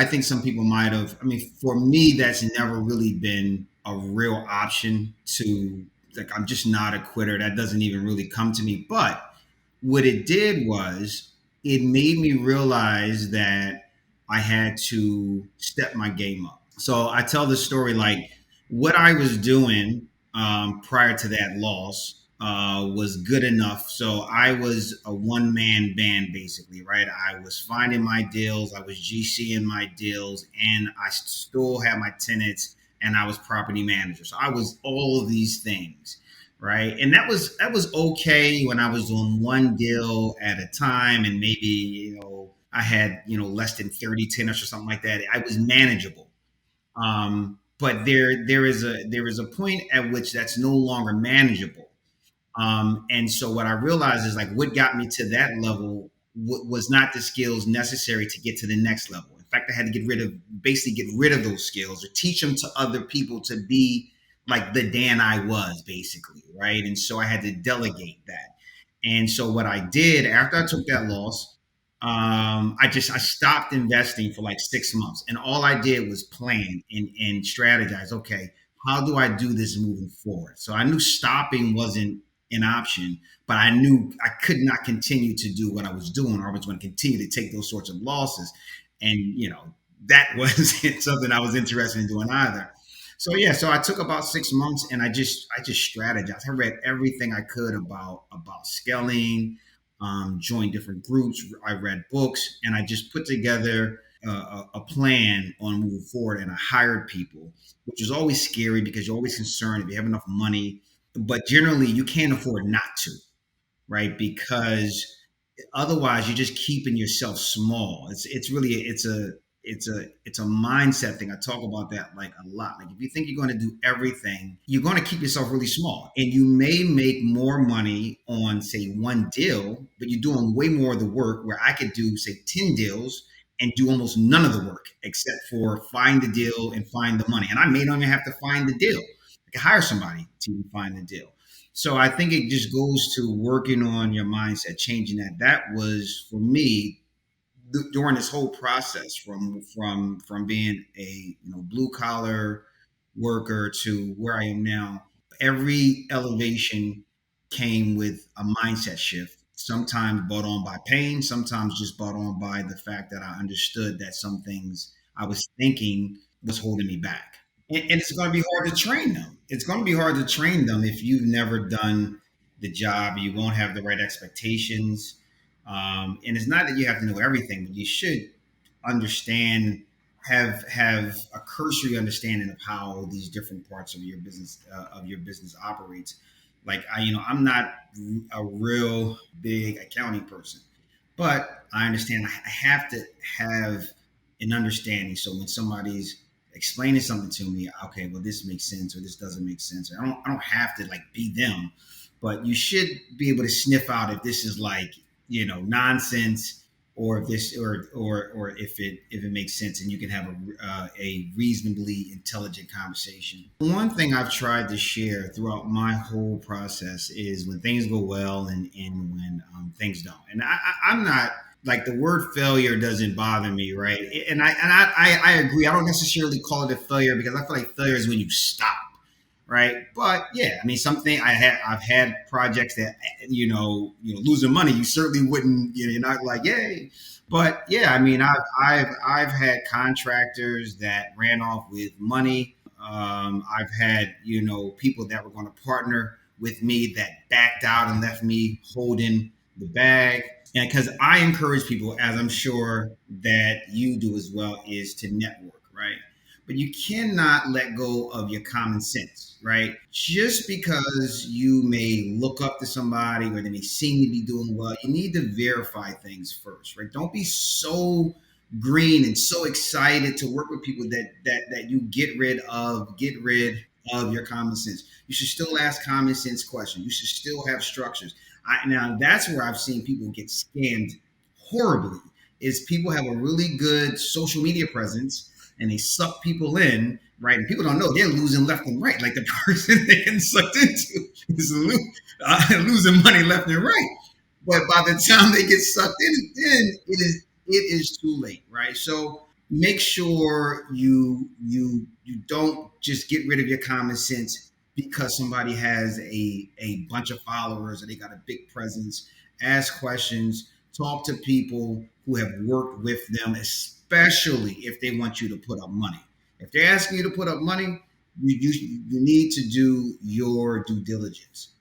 I think some people might have. I mean, for me, that's never really been a real option to, like, I'm just not a quitter. That doesn't even really come to me. But what it did was it made me realize that I had to step my game up. So I tell the story like what I was doing prior to that loss was good enough. So I was a one man band basically, right? I was finding my deals, I was GCing my deals, and I still had my tenants, and I was property manager. So I was all of these things, right? And that was okay when I was doing one deal at a time, and maybe I had less than 30 tenants or something like that. I was manageable. But there is a point at which that's no longer manageable. And so what I realized is like what got me to that level was not the skills necessary to get to the next level. In fact, I had to basically get rid of those skills or teach them to other people to be like the Dan I was basically, right? And so I had to delegate that. And so what I did after I took that loss, I stopped investing for like 6 months, and all I did was plan and strategize. Okay, how do I do this moving forward? So I knew stopping wasn't an option, but I knew I could not continue to do what I was doing, or I was going to continue to take those sorts of losses, and that wasn't something I was interested in doing either. So yeah, so I took about 6 months, and I just strategized. I read everything I could about scaling, joined different groups. I read books, and I just put together a plan on moving forward. And I hired people, which is always scary because you're always concerned if you have enough money. But generally, you can't afford not to, right? Because otherwise, you're just keeping yourself small. It's a mindset thing. I talk about that like a lot. Like if you think you're going to do everything, you're going to keep yourself really small, and you may make more money on say one deal, but you're doing way more of the work. Where I could do say 10 deals and do almost none of the work except for find the deal and find the money. And I may not even have to find the deal. I can hire somebody to find the deal. So I think it just goes to working on your mindset, changing that. That was for me during this whole process from being a blue collar worker to where I am now. Every elevation came with a mindset shift. Sometimes brought on by pain, sometimes just brought on by the fact that I understood that some things I was thinking was holding me back. And it's going to be hard to train them. It's going to be hard to train them if you've never done the job. You won't have the right expectations. And it's not that you have to know everything, but you should understand, have a cursory understanding of how these different parts of your business operates. Like I'm not a real big accounting person, but I understand I have to have an understanding. So when somebody's explaining something to me, okay, well this makes sense or this doesn't make sense. I don't have to like be them, but you should be able to sniff out if this is like nonsense, or if this or if it makes sense, and you can have a reasonably intelligent conversation. One thing I've tried to share throughout my whole process is when things go well, and when things don't. And I'm not like, the word failure doesn't bother me, right? And I agree. I don't necessarily call it a failure because I feel like failure is when you stop, right? But yeah, I mean, something I've had projects that losing money, you certainly wouldn't, you're not like yay. But yeah, I mean, I've had contractors that ran off with money. I've had people that were going to partner with me that backed out and left me holding the bag. And because I encourage people, as I'm sure that you do as well, is to network, right? But you cannot let go of your common sense, right? Just because you may look up to somebody or they may seem to be doing well, you need to verify things first, right? Don't be so green and so excited to work with people that you get rid of your common sense. You should still ask common sense questions. You should still have structures. Now that's where I've seen people get scammed horribly. Is people have a really good social media presence and they suck people in, right? And people don't know they're losing left and right. Like the person they're getting sucked into is losing money left and right. But by the time they get sucked in, then it is too late, right? So make sure you don't just get rid of your common sense because somebody has a bunch of followers or they got a big presence. Ask questions, talk to people who have worked with them, especially if they want you to put up money. If they're asking you to put up money, you need to do your due diligence.